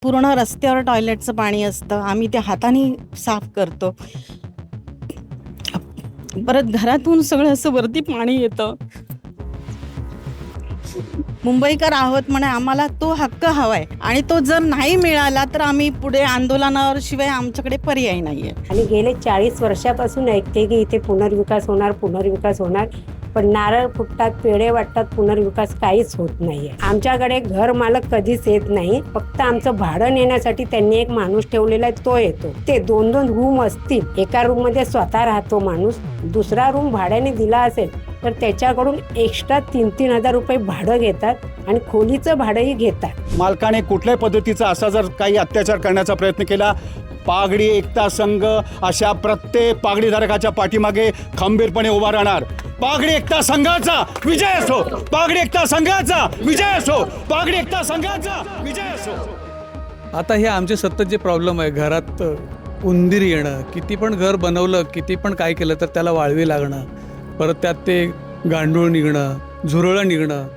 पूर्ण रस्त्यावर टॉयलेटचं पाणी असतं, आम्ही ते हाताने साफ करतो. परत घरातून सगळं असं वरती पाणी येतं. मुंबईकर आहोत म्हणे आम्हाला तो हक्क हवाय आणि तो जर नाही मिळाला तर आम्ही पुढे आंदोलनावर शिवाय आमच्याकडे पर्याय नाहीये. आणि गेले 40 वर्षापासून ऐकते की इथे पुनर्विकास होणार, पण नारळ फुटतात, पेढे वाटतात, पुनर्विकास काहीच होत नाहीये. आमच्याकडे घर मालक कधीच येत नाही, फक्त आमचं भाडं नेण्यासाठी त्यांनी एक माणूस ठेवलेला आहे, तो येतो. ते 2-2 रूम असतील, एका रूम मध्ये स्वतः राहतो माणूस, दुसरा रूम भाड्याने दिला असेल तर त्याच्याकडून एक्स्ट्रा 3-3 हजार रुपये भाडं घेतात आणि खोलीचं भाडंही घेतात. मालकाने कुठल्याही पद्धतीचा असा जर काही अत्याचार करण्याचा प्रयत्न केला, पागडी एकता संघ अशा प्रत्येक पागडीधारकाच्या पाठीमागे खंबीरपणे उभा राहणार. पागडी एकता संघाचा विजय असो, पागडी एकता संघाचा विजय असो, पागडी एकता संघाचा विजय असो. आता हे आमचे सतत जे प्रॉब्लेम आहे, घरात उंदीर येणं, किती पण घर बनवलं, किती पण काय केलं तर त्याला वाळवी लागणं, परत त्यात ते गांडूळ निघणं, झुरळं निघणं.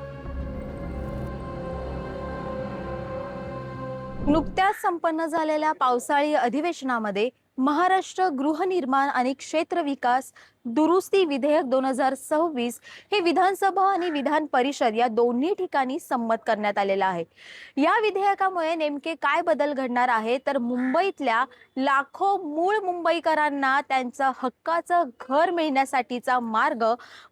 नुकत्याच संपन्न झालेल्या पावसाळी अधिवेशनामध्ये महाराष्ट्र गृहनिर्माण आणि क्षेत्र विकास दुरुस्ती विधेयक 2026 हे विधानसभा आणि विधान परिषद या दोन्ही ठिकाणी संमत करण्यात आलेलं आहे. या विधेयकामुळे नेमके काय बदल घडणार आहे, तर मुंबईतल्या लाखो मूळ मुंबईकरांना त्यांचं हक्काचं घर मिळण्यासाठीचा मार्ग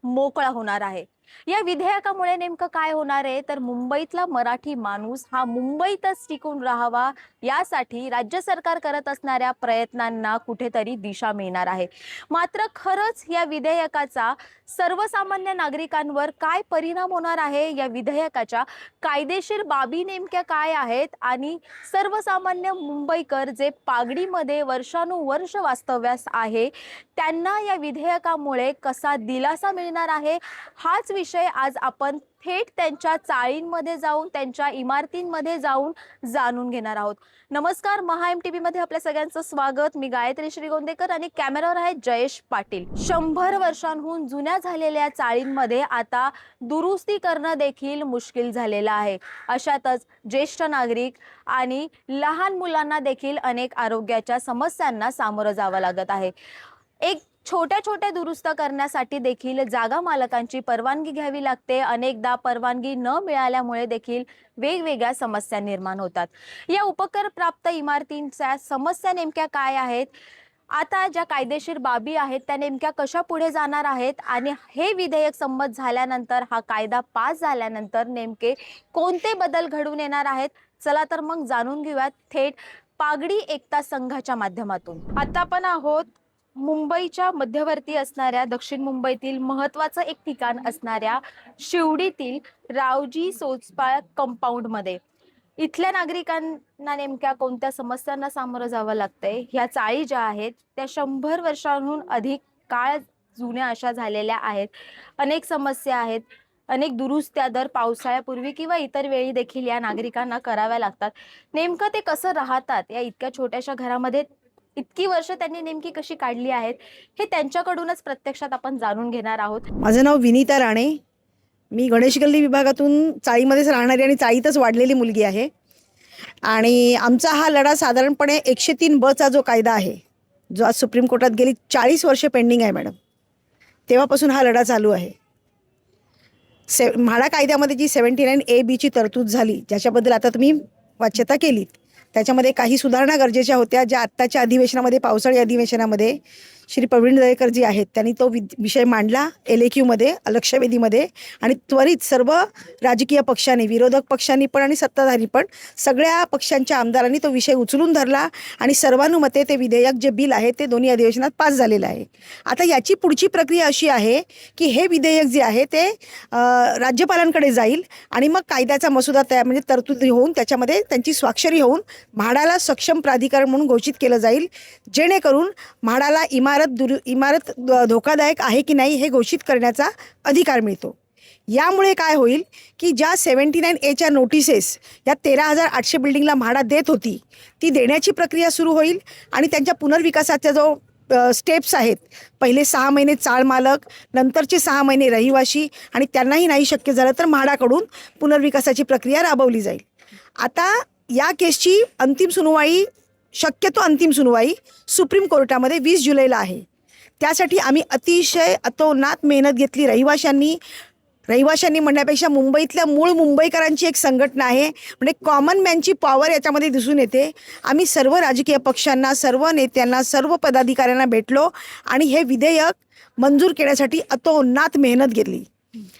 मोकळा होणार आहे. या विधेयकामुळे नेमकं काय होणार आहे, तर मुंबईतला मराठी माणूस हा मुंबईतच टिकून राहावा यासाठी राज्य सरकार करत असणाऱ्या प्रयत्नांना कुठेतरी दिशा मिळणार आहे. मात्र खरंच या विधेयकाचा सर्वसामान्य नागरिकांवर काय परिणाम होणार आहे, या विधेयकाच्या कायदेशीर बाबी नेमक्या काय आहेत आणि सर्वसामान्य मुंबईकर जे पागडीमध्ये वर्षानुवर्ष वास्तव्यास आहे त्यांना या विधेयकामुळे कसा दिलासा मिळणार आहे, हाच विषय आज आपण थेट त्यांच्या चाळींमध्ये जाऊन, त्यांच्या इमारतींमध्ये जाऊन जाणून घेणार आहोत. नमस्कार, महा MTV मध्ये आपल्या सगळ्यांचं स्वागत. मी गायत्री श्रीगोंदेकर आणि कॅमेरावर आहे जयेश पाटील. 100 वर्षांहून जुन्या झालेल्या चाळींमध्ये आता दुरुस्ती करणं देखील मुश्किल झालेलं आहे. अशातच ज्येष्ठ नागरिक आणि लहान मुलांना देखील अनेक आरोग्याच्या समस्यांना सामोरं जावं लागत आहे. एक छोट्या दुरुस्त करण्यासाठी देखील जागा मालकांची परवानगी घ्यावी लागते. अनेकदा परवानगी न मिळाल्यामुळे देखील वेगवेगळ्या समस्या निर्माण होतात. या उपकर प्राप्त इमारतींच्या समस्या नेमक्या काय आहेत, आता ज्या कायदेशीर बाबी आहेत त्या नेमक्या कशा पुढे जाणार आहेत आणि हे विधेयक संमत झाल्यानंतर, हा कायदा पास झाल्यानंतर नेमके कोणते बदल घडून येणार आहेत, चला तर मग जाणून घेऊयात थेट पागडी एकता संघाच्या माध्यमातून. आता आपण आहोत मुंबईच्या मध्यवर्ती असणाऱ्या, दक्षिण मुंबईतील महत्त्वाचं एक ठिकाण असणाऱ्या शिवडीतील रावजी सोचपाळ कंपाऊंड मध्ये. इथल्या नागरिकांना नेमक्या कोणत्या समस्यांना सामोरं जावं लागतंय, ह्या चाळी ज्या आहेत त्या 100 वर्षांहून अधिक काळ जुन्या अशा झालेल्या आहेत. अनेक समस्या आहेत, अनेक दुरुस्त्या दर पावसाळ्यापूर्वी किंवा इतर वेळी देखील या नागरिकांना कराव्या लागतात. नेमकं ते कसं राहतात या इतक्या छोट्याशा घरामध्ये, इतकी वर्ष त्यांनी नेमकी कशी काढली आहेत, हे त्यांच्याकडूनच प्रत्यक्षात आपण जाणून घेणार आहोत. माझं नाव विनीता राणे. मी गणेश गल्ली विभागातून चाळीमध्येच राहणारी आणि चाळीतच वाढलेली मुलगी आहे. आणि आमचा हा लढा साधारणपणे 103(ब)चा जो कायदा आहे, जो आज सुप्रीम कोर्टात गेली 40 वर्षे पेंडिंग आहे मॅडम, तेव्हापासून हा लढा चालू आहे. म्हाडा कायद्यामध्ये जी 79A(b)ची तरतूद झाली, ज्याच्याबद्दल आता तुम्ही वाच्यता केलीत, त्याच्यामध्ये काही सुधारणा गरजेच्या होत्या, ज्या आत्ताच्या अधिवेशनामध्ये, पावसाळी अधिवेशनामध्ये श्री प्रवीण दरेकर जी आहेत त्यांनी तो विषय मांडला LAQ लक्षवेधीमध्ये. आणि त्वरित सर्व राजकीय पक्षांनी, विरोधक पक्षांनी पण आणि सत्ताधारी पण, सगळ्या पक्षांच्या आमदारांनी तो विषय उचलून धरला आणि सर्वानुमते ते विधेयक, जे बिल आहे ते दोन्ही अधिवेशनात पास झालेलं आहे. आता याची पुढची प्रक्रिया अशी आहे की हे विधेयक जे आहे ते राज्यपालांकडे जाईल आणि मग कायद्याचा मसुदा तयार, म्हणजे तरतूद होऊन त्याच्यामध्ये त्यांची स्वाक्षरी होऊन म्हाडाला सक्षम प्राधिकरण म्हणून घोषित केलं जाईल, जेणेकरून म्हाडाला इमारत धोकादायक आहे की नाही हे घोषित करण्याचा अधिकार मिळतो. यामुळे काय होईल की ज्या 79A नोटिसेस या 13,800 बिल्डिंगला म्हाडा देत होती, ती देण्याची प्रक्रिया सुरू होईल आणि त्यांच्या पुनर्विकासाचा जो स्टेप्स आहेत, पहिले 6 महिने चाळ मालक, नंतरचे 6 महिने रहिवाशी आणि त्यांनाही नाही शक्य झालं तर म्हाडाकडून पुनर्विकासाची प्रक्रिया राबवली जाईल. आता या केसची अंतिम सुनवाई, शक्यतो अंतिम सुनवाई सुप्रीम कोर्टामध्ये 20 जुलैला आहे. त्यासाठी आम्ही अतिशय अतोनात मेहनत घेतली. रहिवाशांनी म्हणण्यापेक्षा मुंबईतल्या मूळ मुंबईकरांची एक संघटना आहे, म्हणजे कॉमन मॅनची पॉवर याच्यामध्ये दिसून येते. आम्ही सर्व राजकीय पक्षांना, सर्व नेत्यांना, सर्व पदाधिकाऱ्यांना भेटलो आणि हे विधेयक मंजूर करण्यासाठी अतोनात मेहनत घेतली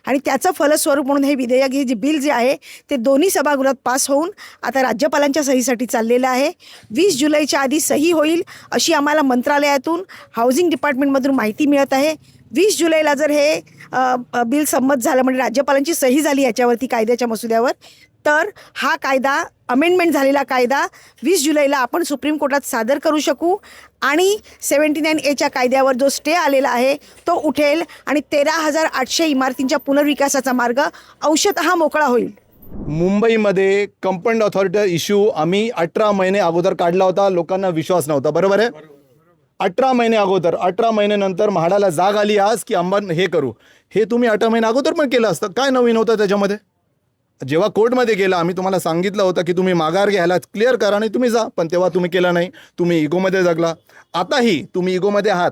आणि त्याचं फलस्वरूप म्हणून हे विधेयक, हे जे बिल जे आहे ते दोन्ही सभागृहात पास होऊन आता राज्यपालांच्या सहीसाठी चाललेलं आहे. 20 जुलैच्या आधी सही होईल अशी आम्हाला मंत्रालयातून, हाऊसिंग डिपार्टमेंटमधून माहिती मिळत आहे. 20 जुलैला जर हे बिल संमत झालं, म्हणजे राज्यपालांची सही झाली याच्यावरती, कायद्याच्या मसुद्यावर, तर हा कायदा, अमेंडमेंट झालेला कायदा 20 जुलैला आपण सुप्रीम कोर्टात सादर करू शकू आणि 79A कायद्यावर जो स्टे आलेला आहे तो उठेल आणि 13,800 इमारतींच्या पुनर्विकासाचा मार्ग अंशतः मोकळा होईल. मुंबईमध्ये कंपाऊंड अथॉरिटी इश्यू आम्ही 18 महिने अगोदर काढला होता. लोकांना विश्वास नव्हता, बरोबर आहे. 18 महिने अगोदर, 18 महिन्यानंतर म्हाडाला जाग आली आज की अंबान हे करू. हे तुम्ही 18 महिने अगोदर पण केलं असतं. काय नवीन होतं त्याच्यामध्ये? जेव्हा कोर्टमध्ये गेला, आम्ही तुम्हाला सांगितलं होतं की तुम्ही माघार घ्यायला क्लिअर करा आणि तुम्ही जा, पण तेव्हा तुम्ही केला नाही. तुम्ही इगोमध्ये जगला. आताही तुम्ही इगोमध्ये आहात.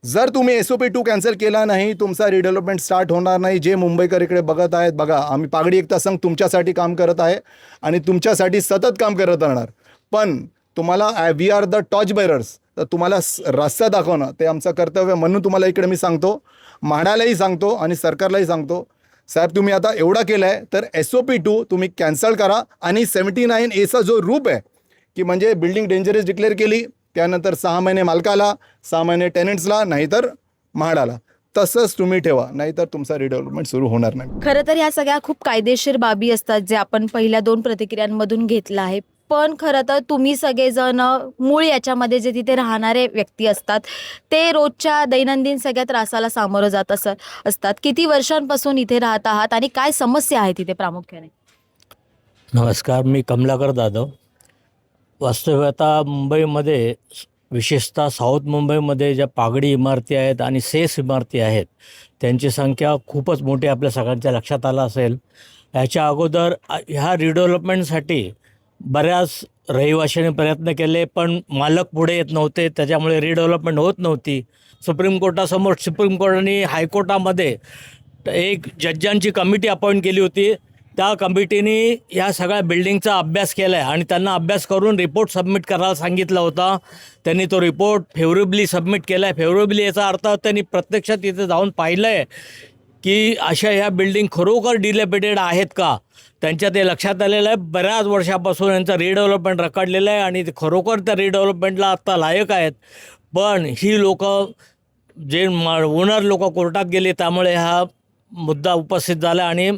जर तुम्ही SOP 2 कॅन्सल केला नाही, तुमचा रिडेव्हलपमेंट स्टार्ट होणार नाही. जे मुंबईकर इकडे बघत आहेत, बघा, आम्ही पागडी एकता संघ तुमच्यासाठी काम करत आहे आणि तुमच्यासाठी सतत काम करत राहणार. पण तुम्हाला we are the torch bearers, तर तुम्हाला रस्ता दाखवणं ते आमचं कर्तव्य. म्हणून तुम्हाला इकडे मी सांगतो, म्हाडालाही सांगतो आणि सरकारलाही सांगतो, साहेब तुम्ही आता एवढा केला आहे तर SOP 2 तुम्ही कॅन्सल करा आणि 79A जो रूप आहे की म्हणजे बिल्डिंग डेंजरस डिक्लेअर केली, त्यानंतर 6 महिने मालकाला, 6 महिने टेनंट्सला, नाहीतर म्हाडाला, तसंच तुम्ही ठेवा, नाहीतर तुमचा रिडेव्हलपमेंट सुरू होणार नाही. खरं तर ह्या सगळ्या खूप कायदेशीर बाबी असतात जे आपण पहिल्या 2 प्रतिक्रियांमधून घेतलं आहे. पण खरं तर तुम्ही सगळेजण मूळ याच्यामध्ये जे तिथे राहणारे व्यक्ती असतात ते रोजच्या दैनंदिन सगळ्या त्रासाला सामोरं जात असतात. किती वर्षांपासून इथे राहत आहात आणि काय समस्या आहेत इथे प्रामुख्याने? नमस्कार, मी कमलाकर जाधव. वास्तव्यता मुंबईमध्ये, विशेषतः साऊथ मुंबईमध्ये ज्या पागडी इमारती आहेत आणि सेस इमारती आहेत त्यांची संख्या खूपच मोठी आपल्या सगळ्यांच्या लक्षात आलं असेल. याच्या अगोदर ह्या रिडेव्हलपमेंटसाठी बऱ्याच रहिवाशांनी प्रयत्न केले, पण मालक पुढे येत नव्हते, त्याच्यामुळे रिडेव्हलपमेंट होत नव्हती. सुप्रीम कोर्टाने हायकोर्टामध्ये एक जज्जांची कमिटी अपॉइंट केली होती. त्या कमिटीने या सगळ्या बिल्डिंगचा अभ्यास केला आहे आणि त्यांना अभ्यास करून रिपोर्ट सबमिट करायला सांगितला होता. त्यांनी तो रिपोर्ट फेवरेबली सबमिट केला आहे. फेवरेबली याचा अर्थ त्यांनी प्रत्यक्षात तिथे जाऊन पाहिलं आहे की अशा ह्या बिल्डिंग खरोखर डिलेपिटेड आहेत का. त्यांच्या ते लक्षात आलेलं आहे. बऱ्याच वर्षापासून यांचं रिडेव्हलपमेंट रखडलेलं आहे आणि ते खरोखर त्या रिडेव्हलपमेंटला आत्ता लायक आहेत. पण ही लोक, जे ओनर लोक कोर्टात गेले, त्यामुळे हा मुद्दा उपस्थित झाला आणि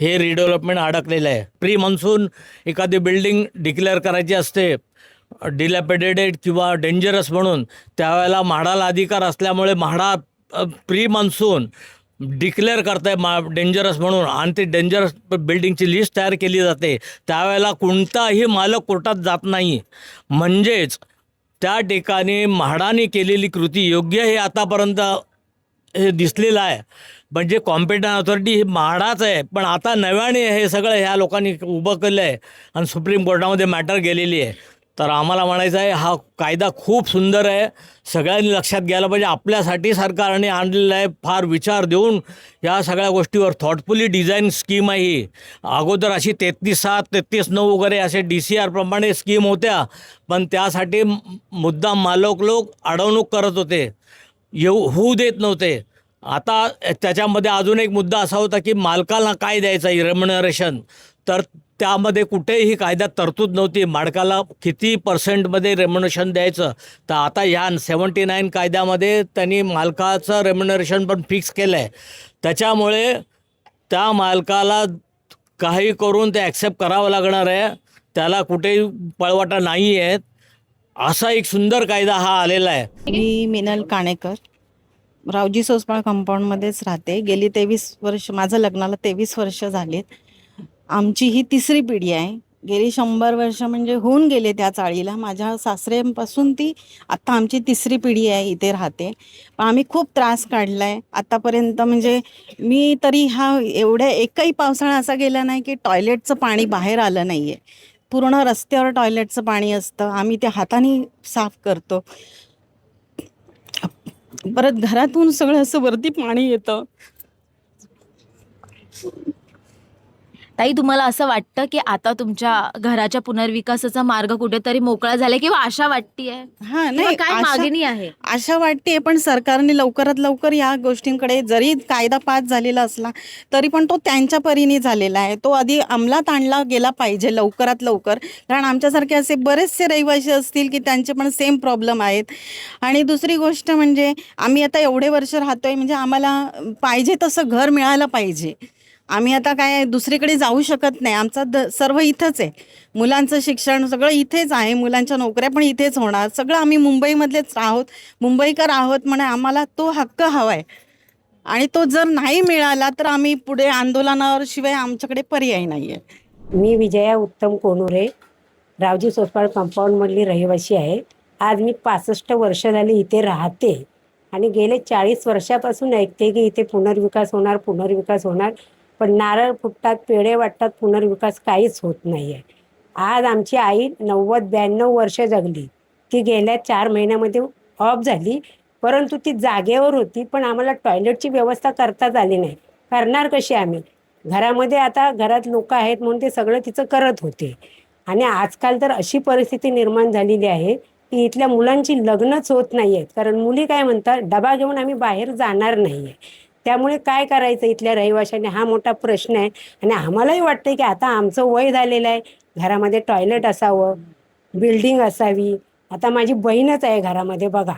हे रिडेव्हलपमेंट अडकलेलं आहे. प्री मान्सून एखादी बिल्डिंग डिक्लेअर करायची असते डिलॅपिडेटेड किंवा डेंजरस म्हणून, त्यावेळेला म्हाडाला अधिकार असल्यामुळे म्हाडा प्री मान्सून डिक्लेअर करत आहे डेंजरस म्हणून आणि ते डेंजरस बिल्डिंगची लिस्ट तयार केली जाते. त्यावेळेला कोणताही मालक कोर्टात जात नाही. म्हणजेच त्या ठिकाणी म्हाडाने केलेली कृती योग्य हे आतापर्यंत हे दिसलेलं आहे. म्हणजे कॉम्पिटंट अथॉरिटी ही म्हाडाच आहे, पण आता नव्याने हे सगळं ह्या लोकांनी उभं केलं आहे आणि सुप्रीम कोर्टामध्ये मॅटर गेलेली आहे. तर आम्हाला म्हणायचं आहे, हा कायदा खूप सुंदर आहे, सगळ्यांनी लक्षात घ्यायला पाहिजे. आपल्यासाठी सरकारने आणलेलं आहे, फार विचार देऊन या सगळ्या गोष्टीवर थॉटफुली डिझाईन स्कीम आहे ही. अगोदर अशी 33/7, 33/9 वगैरे असे DCR प्रमाणे स्कीम होत्या, पण त्यासाठी मुद्दाम मालक लोक अडवणूक करत होते, होऊ देत नव्हते. आता त्याच्यामध्ये अजून एक मुद्दा असा होता की मालकाला काय द्यायचं रेम्युनरेशन, तर त्यामध्ये कुठेही कायद्यात तरतूद नव्हती. मालकाला किती % रेम्युनरेशन द्यायचं. तर आता ह्या 79 कायद्यामध्ये त्यांनी मालकाचं रेम्युनरेशन पण फिक्स केलं आहे. त्याच्यामुळे त्या मालकाला काही करून ते ॲक्सेप्ट करावं लागणार आहे, त्याला कुठेही पळवाटा नाही आहे. असा एक सुंदर कायदा हा आलेला आहे. मी मिनल काणेकर, रावजी सोसपाळ कंपाऊंडमध्येच राहते. गेली 23 वर्ष, माझं लग्नाला 23 वर्ष झालीत. आमची ही 3री पिढी आहे. गेली 100 वर्ष म्हणजे होऊन गेले त्या चाळीला. माझ्या सासऱ्यांपासून ती आत्ता आमची 3री पिढी आहे इथे राहते. पण आम्ही खूप त्रास काढला आहे आत्तापर्यंत. म्हणजे मी तरी हा एवढ्या एकही पावसाळा असा गेला नाही की टॉयलेटचं पाणी बाहेर आलं नाही आहे. पूर्ण रस्त्यावर टॉयलेटचं पाणी असतं, आम्ही ते हाताने साफ करतो. परत घरातून सगळं असं वरती पाणी येतं. ताई, तुम्हाला असं वाटतं की आता तुमच्या घराच्या पुनर्विकासाचा मार्ग कुठेतरी मोकळा झालाय किंवा आशा वाटतीये? हा किंवा नाही, काय मागणी आहे? आशा वाटते, पण सरकारने लवकरात लवकर या गोष्टींकडे, जरी कायदा पास झालेला असला तरी पण तो त्यांच्या परीने झालेला आहे, तो आधी अंमलात आणला गेला पाहिजे लवकरात लवकर. कारण आमच्यासारखे असे बरेचसे रहिवासी असतील की त्यांचे पण सेम प्रॉब्लेम आहेत. आणि दुसरी गोष्ट म्हणजे आम्ही आता एवढे वर्ष राहतोय, म्हणजे आम्हाला पाहिजे तसं घर मिळालं पाहिजे. आम्ही आता काय दुसरीकडे जाऊ शकत नाही, आमचं सर्व इथंच आहे. मुलांचं शिक्षण सगळं इथेच आहे, मुलांच्या नोकऱ्या पण इथेच होणार, सगळं आम्ही मुंबईमधलेच आहोत, मुंबईकर आहोत. म्हणे आम्हाला तो हक्क हवा आहे, आणि तो जर नाही मिळाला तर आम्ही पुढे आंदोलनावर शिवाय आमच्याकडे पर्याय नाही आहे. मी विजया उत्तम कोनुरे, रावजी सोसपाळ कंपाऊंडमधली रहिवासी आहे. आज मी 65 वर्ष झाली इथे राहते आणि गेले 40 वर्षापासून ऐकते की इथे पुनर्विकास होणार, पुनर्विकास होणार. पण नारळ फुटतात, पेढे वाटतात, पुनर्विकास काहीच होत नाही आहे. आज आमची आई 90-92 वर्ष जगली. ती गेल्या 4 महिन्यामध्ये ऑफ झाली, परंतु ती जागेवर होती, पण आम्हाला टॉयलेटची व्यवस्था करताच आली नाही. करणार कशी आम्ही? घरामध्ये आता घरात लोक आहेत म्हणून ते सगळं तिचं करत होते. आणि आजकाल तर अशी परिस्थिती निर्माण झालेली आहे की इथल्या मुलांची लग्नच होत नाही आहेत. कारण मुली काय म्हणतात, डबा घेऊन आम्ही बाहेर जाणार नाही आहे. त्यामुळे काय करायचं इथल्या रहिवाशांनी, हा मोठा प्रश्न आहे. आणि आम्हालाही वाटतं की आता आमचं वय झालेलं आहे, घरामध्ये टॉयलेट असावं, बिल्डिंग असावी. आता माझी बहीणच आहे घरामध्ये बघा,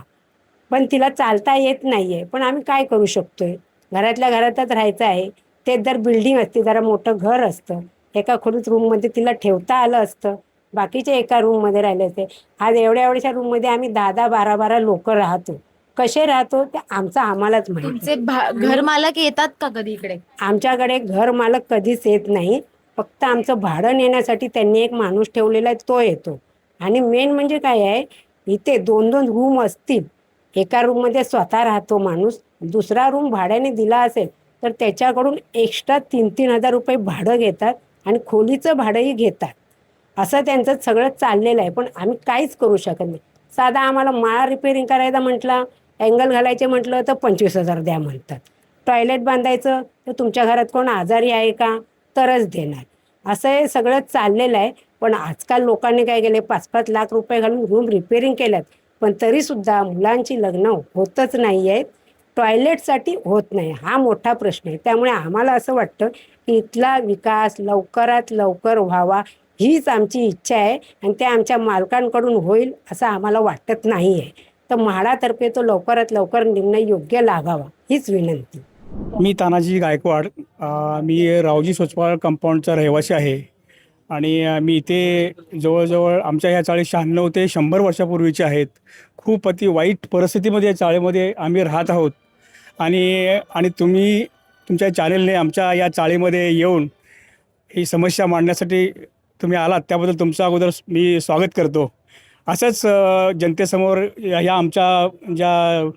पण तिला चालता येत नाही आहे. पण आम्ही काय करू शकतोय, घरातल्या घरातच राहायचं आहे. तेच जर बिल्डिंग असते, जरा मोठं घर असतं, एका खोलीत रूममध्ये तिला ठेवता आलं असतं, बाकीचे एका रूममध्ये राहिले असते. आज एवढ्या एवढ्याशा रूममध्ये आम्ही 10-10, 12-12 लोक राहतो. कसे राहतो ते आमचं आम्हालाच माहिती. तुमचे घर मालक येतात का कधी इकडे? आमच्याकडे घर मालक कधीच येत नाही, फक्त आमचं भाडं नेण्यासाठी त्यांनी एक माणूस ठेवलेला आहे, तो येतो. आणि मेन म्हणजे काय आहे, इथे 2-2 रूम असतील, एका रूममध्ये स्वतः राहतो माणूस, दुसरा रूम भाड्याने दिला असेल तर त्याच्याकडून एक्स्ट्रा 3-3 हजार रुपये भाडं घेतात आणि खोलीचं भाडंही घेतात. असं त्यांचं सगळं चाललेलं आहे. पण आम्ही काहीच करू शकत नाही. साधा आम्हाला माळा रिपेअरिंग करायचा म्हटलं, अँगल घालायचे म्हटलं तर 25,000 द्या म्हणतात. टॉयलेट बांधायचं तर तुमच्या घरात कोण आजारी आहे का तरच देणार. असं हे सगळं चाललेलं आहे. पण आजकाल लोकांनी काय केले, 5-5 लाख रुपये घालून रूम रिपेअरिंग केल्यात, पण तरीसुद्धा मुलांची लग्न होतच नाही आहेत, टॉयलेटसाठी होत नाही. हा मोठा प्रश्न आहे. त्यामुळे आम्हाला असं वाटतं की इथला विकास लवकरात लवकर व्हावा, हीच आमची इच्छा आहे. आणि ते आमच्या मालकांकडून होईल असं आम्हाला वाटत नाही आहे. तर म्हाडातर्फे तो लवकरात लवकर निर्णय योग्य लागावा हीच विनंती. मी तानाजी गायकवाड, मी रावजी सोचपाळ कंपाऊंडचा रहिवासी आहे. आणि मी इथे जवळजवळ आमच्या ह्या चाळी 96 ते 100 वर्षापूर्वीचे आहेत. खूप अति वाईट परिस्थितीमध्ये या चाळीमध्ये आम्ही राहत आहोत. आणि तुम्ही तुमच्या चॅनेलने आमच्या या चाळीमध्ये येऊन ही समस्या मांडण्यासाठी तुम्ही आलात, त्याबद्दल तुमचं अगोदर मी स्वागत करतो. असंच जनतेसमोर या आमच्या ज्या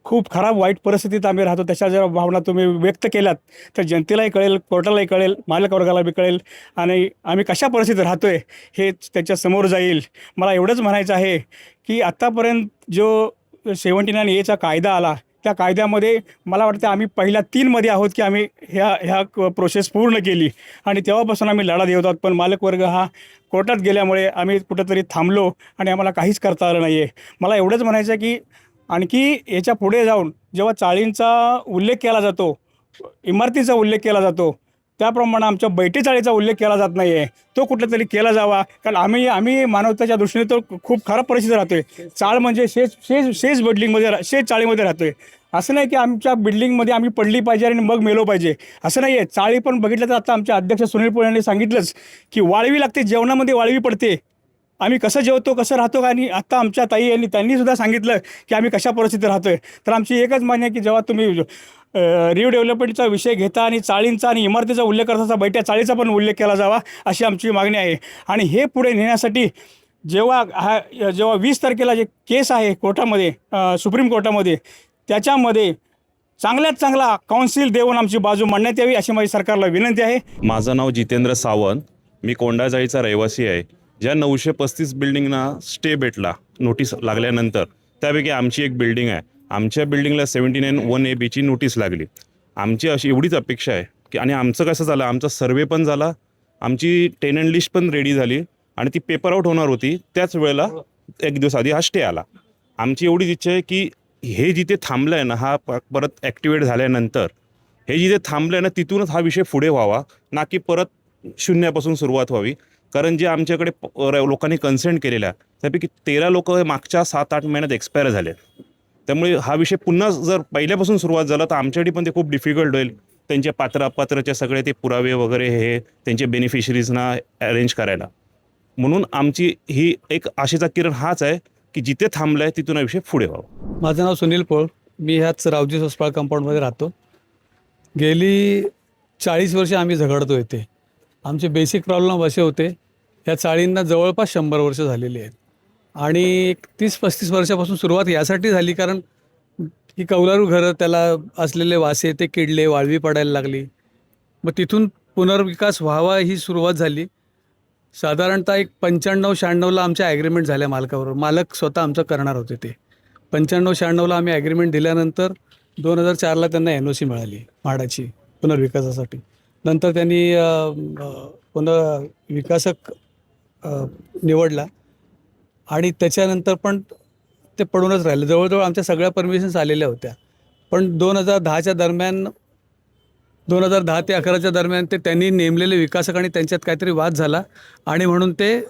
खूप खराब वाईट परिस्थितीत आम्ही राहतो त्याच्या जर भावना तुम्ही व्यक्त केल्यात तर जनतेलाही कळेल, कोर्टालाही कळेल, मालक वर्गाला बी कळेल, आणि आम्ही कशा परिस्थितीत राहतो आहे हे त्याच्यासमोर जाईल. मला एवढंच म्हणायचं आहे की आत्तापर्यंत जो 79A कायदा आला, त्या कायद्यामध्ये मला वाटतं आम्ही पहिल्या 3मध्ये आहोत की आम्ही ह्या प्रोसेस पूर्ण केली, आणि तेव्हापासून आम्ही लढा देत आहोत. पण मालक वर्ग हा कोर्टात गेल्यामुळे आम्ही कुठंतरी थांबलो आणि आम्हाला काहीच करता आलं नाही आहे. मला एवढंच म्हणायचं आहे की आणखी याच्या पुढे जाऊन जेव्हा चाळींचा उल्लेख केला जातो, इमारतीचा उल्लेख केला जातो, त्याप्रमाणे आमच्या बैठी चाळीचा उल्लेख केला जात नाही आहे, तो कुठला तरी केला जावा. कारण आम्ही मानवतेच्या दृष्टीने तर खूप खराब परिस्थितीत राहतो आहे. चाळ म्हणजे शेज बिल्डिंगमध्ये, शेज चाळीमध्ये राहतो आहे. असं नाही की आमच्या बिल्डिंगमध्ये आम्ही पडली पाहिजे आणि मग मेलो पाहिजे, असं नाही आहे. चाळी पण बघितलं तर आता आमच्या अध्यक्ष सुनील पोळ यांनी सांगितलंच की वाळवी लागते, जेवणामध्ये वाळवी पडते, आम्ही कसं जेवतो, कसं राहतो. आणि आत्ता आमच्या ताई त्यांनीसुद्धा सांगितलं की आम्ही कशा परिस्थितीत राहतो आहे. तर आमची एकच मान्य आहे की जेव्हा तुम्ही रिडेव्हलपमेंटचा विषय घेता आणि चाळींचा आणि इमारतीचा उल्लेख करता, बैठ्या चाळीचा पण उल्लेख केला जावा अशी आमची मागणी आहे. आणि हे पुढे नेण्यासाठी जेव्हा 20 तारखेला जे केस आहे कोर्टामध्ये, सुप्रीम कोर्टामध्ये, त्याच्यामध्ये चांगल्यात चांगला काउन्सिल देऊन आमची बाजू मांडण्यात यावी अशी माझी सरकारला विनंती आहे. माझं नाव जितेंद्र सावंत, मी कोंडाजाळीचा रहिवासी आहे. ज्या 935 बिल्डिंगना स्टे भेटला नोटीस लागल्यानंतर, त्यापैकी आमची एक बिल्डिंग आहे. आमच्या बिल्डिंगला 79(1)(a)(b) नोटीस लागली. आमची अशी एवढीच अपेक्षा आहे की, आणि आमचं कसं झालं, आमचा सर्वे पण झाला, आमची टेनंट लिस्ट पण रेडी झाली आणि ती पेपर आउट होणार होती. त्याच वेळेला एक दिवस आधी हा स्टे आला. आमची एवढीच इच्छा आहे की हे जिथे थांबलं आहे ना, हा परत ॲक्टिवेट झाल्यानंतर हे जिथे थांबलं आहे ना, तिथूनच हा विषय पुढे व्हावा, ना की परत शून्यापासून सुरुवात व्हावी. कारण जे आमच्याकडे लोकांनी कन्सेंट केलेल्या त्यापैकी 13 लोक मागच्या 7-8 महिन्यात एक्सपायर झाले. त्यामुळे हा विषय पुन्हा जर पहिल्यापासून सुरुवात झाला तर आमच्यासाठी पण ते खूप डिफिकल्ट होईल. त्यांच्या अपात्रचे सगळे ते पुरावे वगैरे हे त्यांचे बेनिफिशरीजना अरेंज करायला. म्हणून आमची ही एक आशेचा किरण हाच आहे की जिथे थांबलं आहे तिथून हा विषय पुढे व्हावा. माझं नाव सुनील पोळ. मी ह्याच रावजी सोसपाळ कंपाऊंडमध्ये राहतो. गेली 40 वर्षे आम्ही झगडतो इथे. आमचे बेसिक प्रॉब्लेम असे होते, ह्या चाळींना जवळपास 100 वर्ष झालेली आहेत आणि 30-35 वर्षापासून सुरुवात यासाठी झाली कारण ही कौलारू घरं, त्याला असलेले वासे ते किडले, वाळवी पडायला लागली. मग तिथून पुनर्विकास व्हावा ही सुरुवात झाली. साधारणतः एक 95-96ला आमच्या ॲग्रीमेंट झाल्या मालकाबरोबर. मालक स्वतः आमचं करणार होते. ते 95-96ला आम्ही ॲग्रीमेंट दिल्यानंतर 2004ला त्यांना NOC मिळाली म्हाडाची पुनर्विकासासाठी. नंतर त्यांनी पुनर्विकासक निवडला आणि त्याच्यानंतर पण ते पडूनच राहिलं. जवळजवळ आमच्या सगळ्या परमिशन्स आलेल्या होत्या. पण 2010च्या दरम्यान, 2010 ते 2011च्या दरम्यान ते त्यांनी नेमलेले विकासक आणि त्यांच्यात काहीतरी वाद झाला आणि म्हणून ते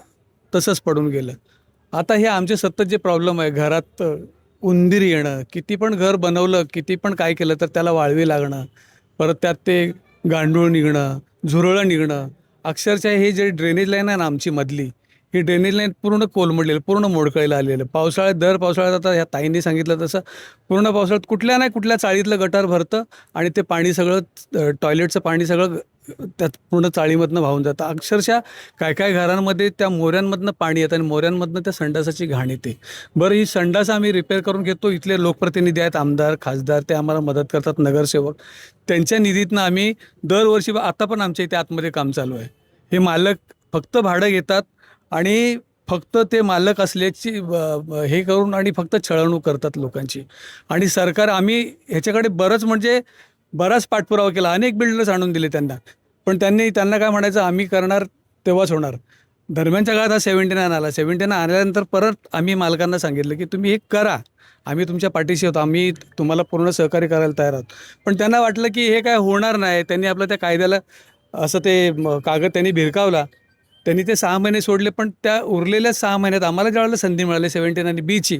तसंच पडून गेलं. आता हे आमचे सतत जे प्रॉब्लेम आहे, घरात उंदीर येणं, किती पण घर बनवलं, किती पण काय केलं तर त्याला वाळवी लागणं, परत त्यात ते गांडूळ निघणं, झुरळं निघणं. अक्षरशः हे जे ड्रेनेज लाईन आहे ना आमची मधली, ही ड्रेनेज लाईन पूर्ण कोलमडलेलं, पूर्ण मोडकळीला आलेलं. पावसाळ्यात, दर पावसाळ्यात, आता ह्या ताईंनी सांगितलं तसं पूर्ण पावसाळ्यात कुठल्या नाही कुठल्या चाळीतलं गटार भरतं आणि ते पाणी सगळं, टॉयलेटचं पाणी सगळं त्यात पूर्ण चाळीमधनं वाहून जातं. अक्षरशः काय काय घरांमध्ये त्या मोऱ्यांमधनं पाणी येतं आणि मोऱ्यांमधनं त्या संडासाची घाण येते. बरं, ही संडास आम्ही रिपेअर करून घेतो. इथले लोकप्रतिनिधी आहेत, आमदार, खासदार, ते आम्हाला मदत करतात, नगरसेवक. त्यांच्या निधीतनं आम्ही दरवर्षी, आता पण आमच्या इथे आतमध्ये काम चालू आहे. हे मालक फक्त भाडं घेतात आणि फक्त ते मालक असल्याची हे करून आणि फक्त छळवणूक करतात लोकांची. आणि सरकार, आम्ही ह्याच्याकडे बराच पाठपुरावा केला, अनेक बिल्डर्स आणून दिले त्यांना, पण त्यांना काय म्हणायचं, आम्ही करणार तेव्हाच होणार. दरम्यानच्या काळात हा 79 आला. 79 आल्यानंतर परत आम्ही मालकांना सांगितलं की तुम्ही हे करा, आम्ही तुमच्या पाठीशी होतो, आम्ही तुम्हाला पूर्ण सहकार्य करायला तयार आहोत. पण त्यांना वाटलं की हे काय होणार नाही. त्यांनी आपलं त्या कायद्याला असं ते कागद त्यांनी भिरकावला. त्यांनी ते 6 महिने सोडले. पण त्या उरलेल्या 6 महिन्यात आम्हाला ज्यावेळेला संधी मिळाली 79B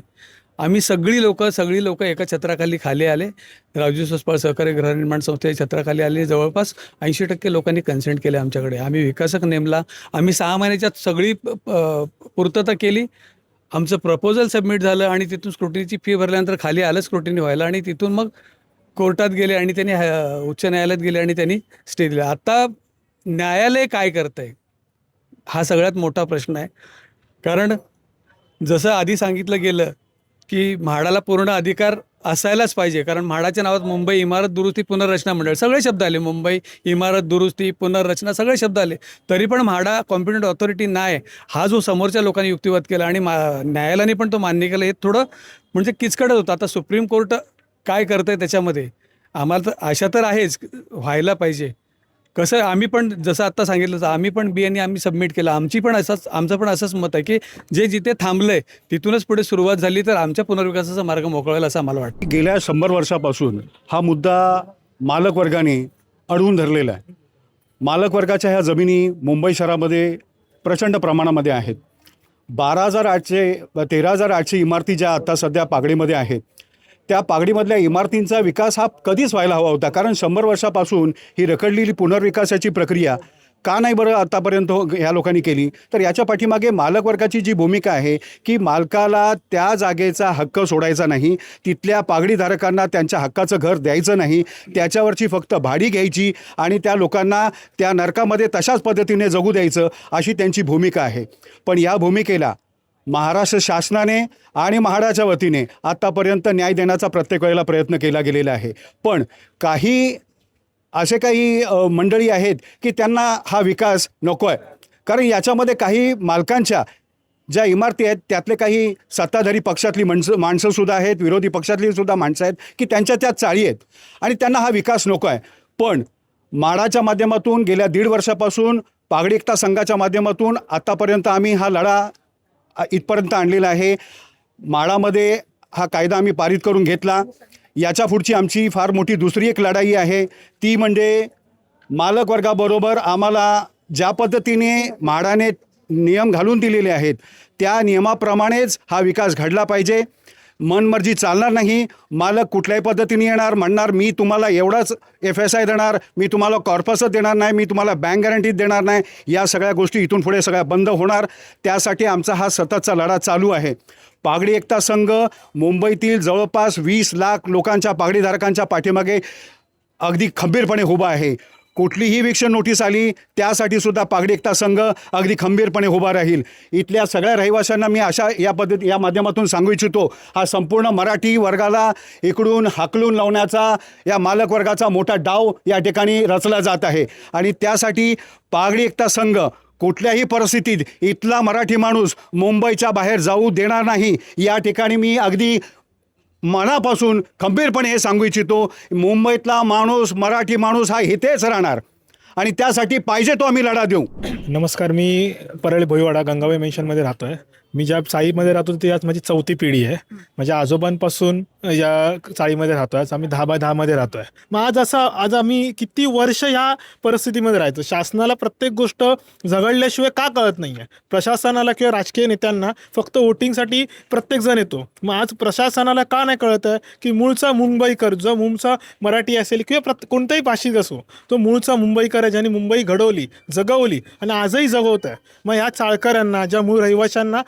आम्ही सगळी लोक एका छत्राखाली आले. रावजी सोसपाळ सहकारी गृहनिर्माण संस्थेच्या छत्राखाली आले. जवळपास 80% लोकांनी कन्सेंट केले आमच्याकडे. आम्ही विकासक नेमला. आम्ही 6 महिन्याच्यात सगळी पूर्तता केली. आमचं प्रपोजल सबमिट झालं आणि तिथून स्क्रुटिनीची फी भरल्यानंतर खाली आलं स्क्रुटिनी व्हायला आणि तिथून मग कोर्टात गेले आणि त्यांनी उच्च न्यायालयात गेले आणि त्यांनी स्टे दिला. आता न्यायालय काय करतं आहे हा सगळ्यात मोठा प्रश्न आहे. कारण जसं आधी सांगितलं गेलं की म्हाडाला पूर्ण अधिकार असायलाच पाहिजे, कारण म्हाडाच्या नावात मुंबई इमारत दुरुस्ती पुनर्रचना मंडळ सगळे शब्द आले. मुंबई इमारत दुरुस्ती पुनर्रचना सगळे शब्द आले, तरी पण म्हाडा कॉम्पिटंट ऑथॉरिटी नाही, हा जो समोरच्या लोकांनी युक्तिवाद केला आणि न्यायालयाने पण तो मान्य केला, हे थोडं म्हणजे किचकटच होतं. आता सुप्रीम कोर्ट काय करतं आहे त्याच्यामध्ये आम्हाला तर आशा तर आहेच, व्हायला पाहिजे. कसं आम्ही पण जसं आत्ता सांगितलं आम्ही पण आम्ही सबमिट केलं. आमचं पण असंच मत आहे की जे जिथे थांबलं आहे तिथूनच पुढे सुरुवात झाली तर आमच्या पुनर्विकासाचा मार्ग मोकळा होईल असं आम्हाला वाटतं. गेल्या 100 वर्षापासून हा मुद्दा मालक वर्गाने अडवून धरलेला आहे. मालक वर्गाच्या ह्या जमिनी मुंबई शहरामध्ये प्रचंड प्रमाणामध्ये आहेत. 13,800 इमारती ज्या आता सध्या पागडीमध्ये आहेत, त्या पागडीमधल्या इमारतींचा विकास हा कधीच व्हायला हवा होता. कारण 100 वर्षापासून ही रखडलेली पुनर्विकासाची प्रक्रिया का नाही बरं आतापर्यंत ह्या लोकांनी केली, तर याच्या पाठीमागे मालक वर्गाची जी भूमिका आहे की मालकाला त्या जागेचा हक्क सोडायचा नाही, तिथल्या पागडीधारकांना त्यांच्या हक्काचं घर द्यायचं नाही, त्याच्यावरची फक्त भाडी घ्यायची आणि त्या लोकांना त्या नरकामध्ये तशाच पद्धतीने जगू द्यायचं, अशी त्यांची भूमिका आहे. पण या भूमिकेला महाराष्ट्र शासनाने आणि म्हाडाच्या वतीने आत्तापर्यंत न्याय देण्याचा प्रत्येक वेळेला प्रयत्न केला गेलेला आहे. पण काही मंडळी आहेत की त्यांना हा विकास नको आहे. कारण याच्यामध्ये काही मालकांच्या ज्या इमारती आहेत त्यातले काही सत्ताधारी पक्षातली माणसंसुद्धा आहेत, विरोधी पक्षातली सुद्धा माणसं आहेत की त्यांच्या त्यात चाळी आहेत आणि त्यांना हा विकास नको आहे. पण माडाच्या माध्यमातून गेल्या 1.5 वर्षापासून पागडी एकता संघाच्या माध्यमातून आत्तापर्यंत आम्ही हा लढा इथपर्यंत आणलेला आहे. माडामध्ये हा कायदा आम्ही पारित करून घेतला. याच्या पुढची आमची फार मोठी दुसरी एक लढाई आहे, ती म्हणजे मालक वर्गाबरोबर आम्हाला ज्या पद्धतीने म्हाडाने नियम घालून दिलेले आहेत त्या नियमाप्रमाणेच हा विकास घडला पाहिजे. मनमर्जी चालणार नाही. मालक कुठल्याही पद्धतीने येणार, म्हणणार मी तुम्हाला एवढाच FSI देणार, मी तुम्हाला कॉर्पसच देणार नाही, मी तुम्हाला बँक गॅरंटी देणार नाही. या सगळ्या गोष्टी इथून पुढे सगळ्या बंद होणार. त्यासाठी आमचा हा सततचा लढा चालू आहे. पागडी एकता संघ मुंबईतील जवळपास 20 लाख लोकांच्या पागडीधारकांच्या पाठीमागे अगदी खंबीरपणे उभा आहे. कुठलीही इविक्शन नोटीस आली त्यासाठी सुद्धा पागडी एकता संघ अगदी खंबीरपणे उभा राहील. इथल्या सगळ्या रहिवाशांना मी या माध्यमातून सांगू इच्छितो, हा संपूर्ण मराठी वर्गाला इकडून हाकलून लावण्याचा या मालक वर्गाचा मोठा डाव या ठिकाणी रचला जात आहे आणि त्यासाठी पागडी एकता संघ कुठल्याही परिस्थितीत इथला मराठी माणूस मुंबईच्या बाहेर जाऊ देणार नाही. या ठिकाणी मी अगदी मनापासून खंबीरपणे हे सांगू इच्छितो, मुंबईतला माणूस, मराठी माणूस हा इथेच राहणार आणि त्यासाठी पाहिजे तो आम्ही लढा देऊ. नमस्कार, मी परळी भोईवाडा गंगाबाई मेन्शनमध्ये राहतो आहे. मी ज्या चाळीमध्ये राहतो ती आज माझी 4थी पिढी आहे. माझ्या आजोबांपासून या चाळीमध्ये राहतो आहे. आम्ही 10x10 राहतो आहे. मग आज आम्ही किती वर्ष ह्या परिस्थितीमध्ये राहायचं. शासनाला प्रत्येक गोष्ट झगडल्याशिवाय का कळत नाही आहे. प्रशासनाला किंवा राजकीय नेत्यांना फक्त वोटिंगसाठी प्रत्येकजण येतो. मग आज प्रशासनाला का नाही कळत आहे की मूळचा मुंबईकर, जो मूळचा मराठी असेल किंवा कोणताही भाषिक असो, तो मूळचा मुंबईकर आहे, ज्यांनी मुंबई घडवली, जगवली आणि आजही जगवत आहे. मग ह्या चाळकऱ्यांना, ज्या मूळ रहिवाशांना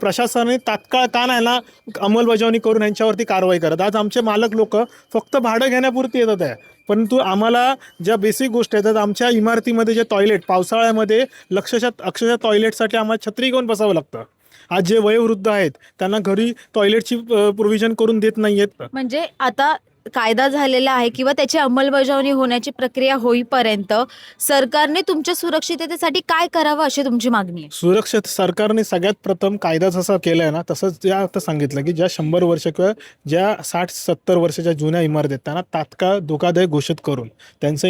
प्रशासनाने तात्काळ का नाही ना अंमलबजावणी करून यांच्यावरती कारवाई करत. आज आमचे मालक लोक फक्त भाडं घेण्यापुरती येतात आहे, परंतु आम्हाला ज्या बेसिक गोष्टी येतात, आमच्या इमारतीमध्ये जे टॉयलेट पावसाळ्यामध्ये अक्षरशः टॉयलेटसाठी आम्हाला छत्री घेऊन बसावं लागतं. आज जे वयोवृद्ध आहेत त्यांना घरी टॉयलेटची प्रोव्हिजन करून देत नाही आहेत. म्हणजे आता कायदा झालेला आहे किंवा त्याची अंमलबजावणी होण्याची प्रक्रिया होईपर्यंत सरकारने तुमच्या सुरक्षिततेसाठी काय करावं अशी तुमची मागणी आहे? सुरक्षित सरकारने सगळ्यात प्रथम कायदा जसा केला आहे ना, तसंच त्या आता सांगितलं की ज्या 100 वर्ष किंवा ज्या 60-70 वर्षाच्या जुन्या इमारती आहेत त्यांना तात्काळ धोकादायक घोषित करून त्यांचं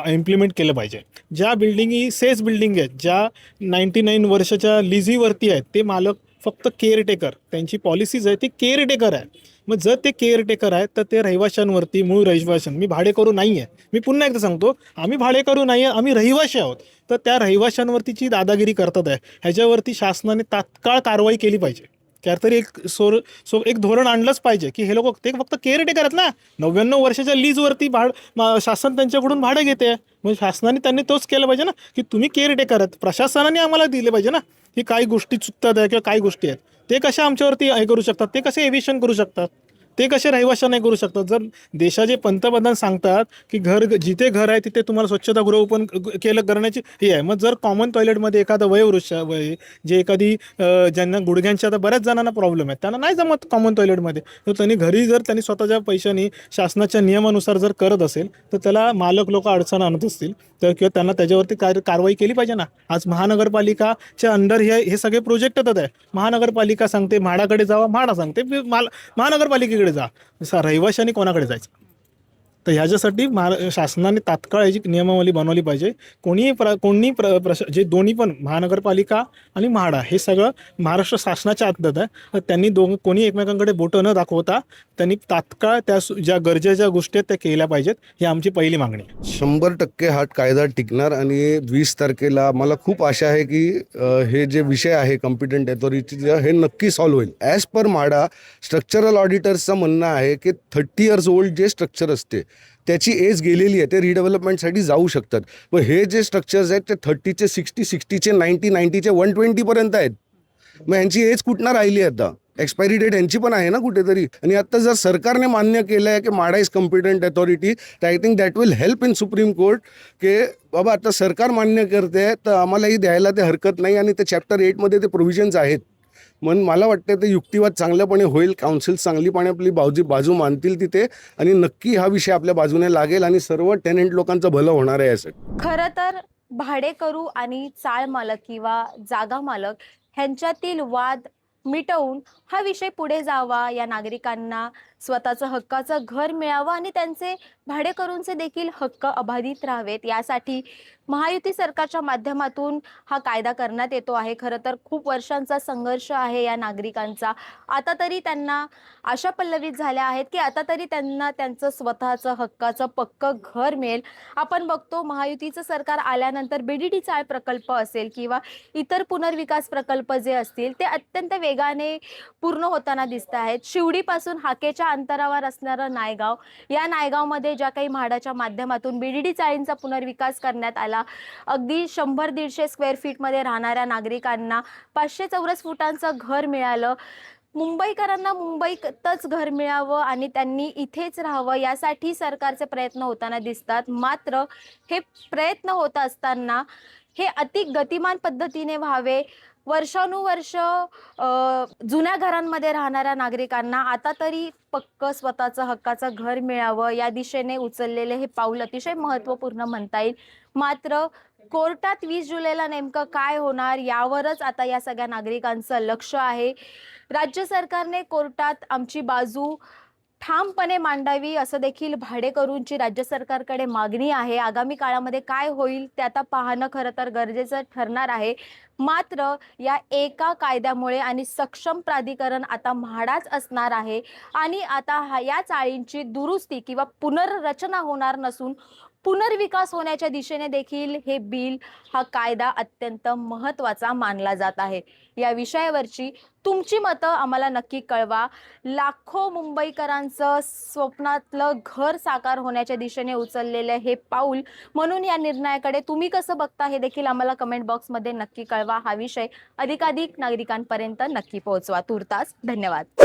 इम्प्लिमेंट केलं पाहिजे. ज्या बिल्डिंगी सेस बिल्डिंग आहेत, ज्या 99 वर्षाच्या लिझीवरती आहेत, ते मालक फक्त केअरटेकर, त्यांची पॉलिसीज आहे ती केअरटेकर आहे. मग जर ते केअरटेकर आहेत तर ते रहिवाशांवरती, मूळ रहिवाशां, मी भाडेकरू नाही आहे, मी पुन्हा एकदा सांगतो, आम्ही भाडेकरू नाही आहे, आम्ही रहिवाशी आहोत, तर त्या रहिवाशांवरतीची दादागिरी करतात आहे. ह्याच्यावरती शासनाने तात्काळ कारवाई केली पाहिजे. तरी एक धोरण आणलंच पाहिजे की हे लोक ते फक्त केअरटेकर आहेत ना, 99 वर्षाच्या लीजवरती शासन त्यांच्याकडून भाडं घेते. मग शासनाने त्यांनी तोच केलं पाहिजे ना की तुम्ही केअरटेकर आहेत. प्रशासनाने आम्हाला दिले पाहिजे ना की काही गोष्टी चुकतात आहे किंवा काही गोष्टी आहेत, ते कसे आमच्यावरती हे करू शकतात, ते कसे एव्हिएशन करू शकतात, ते कसे रहिवाशांना नाही करू शकतात. जर देशाचे पंतप्रधान सांगतात की जिथे घर आहे तिथे तुम्हाला स्वच्छतागृह ओपन करण्याची हे आहे, मग जर कॉमन टॉयलेटमध्ये एखादा जे एखादी ज्यांना गुडघ्यांच्या, आता बऱ्याच जणांना प्रॉब्लेम आहे, त्यांना नाही जमत कॉमन टॉयलेटमध्ये, तर त्यांनी स्वतःच्या पैशाने शासनाच्या नियमानुसार जर करत असेल तर त्याला मालक लोक अडचण आणत असतील तर किंवा त्यांना त्याच्यावरती कारवाई केली पाहिजे ना. आज महानगरपालिकाच्या अंडर हे सगळे प्रोजेक्ट येतात आहे. महानगरपालिका सांगते म्हाडाकडे जावा, म्हाडा सांगते महानगरपालिकेकडे जा. रहिवाशांनी कोणाकडे जायचं? तर ह्याच्यासाठी शासनाने तात्काळ याची नियमावली बनवली पाहिजे. जे दोन्ही पण महानगरपालिका आणि म्हाडा हे सगळं महाराष्ट्र शासनाच्या अंतर्गत आहे. तर त्यांनी कोणी एकमेकांकडे बोटं न दाखवता त्यांनी तात्काळ त्या ज्या गरजेच्या गोष्टी आहेत त्या केल्या पाहिजेत. ही आमची पहिली मागणी आहे. 100% हा कायदा टिकणार आणि 20 तारखेला मला खूप आशा आहे की हे जे विषय आहे कॉम्पिटंट अथॉरिटीचा हे नक्की सॉल्व्ह होईल. ॲज पर म्हाडा स्ट्रक्चरल ऑडिटर्सचं म्हणणं आहे की 30 इयर्स ओल्ड जे स्ट्रक्चर असते त्याची एज गेलेली आहे, ते रिडेव्हलपमेंटसाठी जाऊ शकतात. व हे जे स्ट्रक्चर्स आहेत ते 30चे 60चे 90चे 120पर्यंत आहेत. मग ह्यांची एज कुठनं राहिली आता? एक्सपायरी डेट यांची पण आहे ना कुठेतरी. आणि आता जर सरकारने मान्य केलं आहे की म्हाडा इज कॉम्पिटंट अथॉरिटी, तर I think that will help in supreme court की बाबा आता सरकार मान्य करते तर आम्हालाही द्यायला ते हरकत नाही. आणि ते चॅप्टर 8मध्ये ते प्रोव्हिजन्स आहेत. म्हणून मला वाटतं ते युक्तिवाद चांगल्यापणे होईल. काउन्सिल चांगलीपणे आपली बाजू मानतील तिथे आणि नक्की हा विषय आपल्या बाजूने लागेल आणि सर्व टेनंट लोकांचं भलं होणार आहे यासाठी. खरं तर भाडेकरू आणि चाळ मालक किंवा जागा मालक ह्यांच्यातील वाद मिटवून हा विषय पुढे जावा, या नागरिकांना स्वतःचं हक्काचं घर मिळावं आणि त्यांचे भाडेकरूंचे देखील हक्क अबाधित राहावेत, यासाठी महायुती सरकारच्या माध्यमातून हा कायदा करण्यात येतो आहे. खरं तर खूप वर्षांचा संघर्ष आहे या नागरिकांचा. आता तरी त्यांना आशा पल्लवित झाल्या आहेत की आता तरी त्यांना त्यांचं स्वतःचं हक्काचं पक्कं घर मिळेल. आपण बघतो महायुतीचं सरकार आल्यानंतर BDD चाळ प्रकल्प असेल किंवा इतर पुनर्विकास प्रकल्प जे असतील ते अत्यंत वेगाने पूर्ण होताना दिसत आहेत. शिवडीपासून हाकेच्या अंतरावर असणारं नायगाव, या नायगावमध्ये ज्या काही म्हाडाच्या माध्यमातून BDD चाळींचा पुनर्विकास करण्यात आला, अगदी 100-150 स्क्वेअर फीटमध्ये राहणाऱ्या नागरिकांना 500 चौरस फुटांचं घर मिळालं. मुंबईकरांना मुंबईतच घर मिळावं आणि त्यांनी इथेच राहावं यासाठी सरकारचे प्रयत्न होताना दिसतात. मात्र हे प्रयत्न होत असताना हे अति गतिमान पद्धतीने व्हावे. वर्षानुवर्ष जुन्या घरांमध्ये राहणाऱ्या नागरिकांना आता तरी पक्क स्वतःचं हक्काचं घर मिळावं या दिशेने उचललेले हे पाऊल अतिशय महत्त्वपूर्ण म्हणता येईल. मात्र कोर्टात 20 जुलैला नेमकं काय होणार यावरच आता या सगळ्या नागरिकांचं लक्ष आहे. राज्य सरकारने कोर्टात आमची बाजू ठामपणे मांडावी असं देखील भाडेकरूंची राज्य सरकारकडे मागणी आहे. आगामी काळामध्ये काय होईल ते आता पाहणं खरं तर गरजेचं ठरणार आहे. मात्र या एका कायद्यामुळे आणि सक्षम प्राधिकरण आता म्हाडाच असणार आहे आणि आता या चाळींची दुरुस्ती किंवा पुनर्रचना होणार नसून पुनर्विकास होण्याच्या दिशेने देखील हे बिल, हा कायदा अत्यंत महत्त्वाचा मानला जात आहे. या विषयावरची तुमची मतं आम्हाला नक्की कळवा. लाखो मुंबईकरांचं स्वप्नातलं घर साकार होण्याच्या दिशेने उचललेलं हे पाऊल म्हणून या निर्णयाकडे तुम्ही कसं बघता हे देखील आम्हाला कमेंट बॉक्समध्ये नक्की कळवा. हा विषय अधिकाधिक नागरिकांपर्यंत नक्की पोहोचवा. तूर्तास धन्यवाद.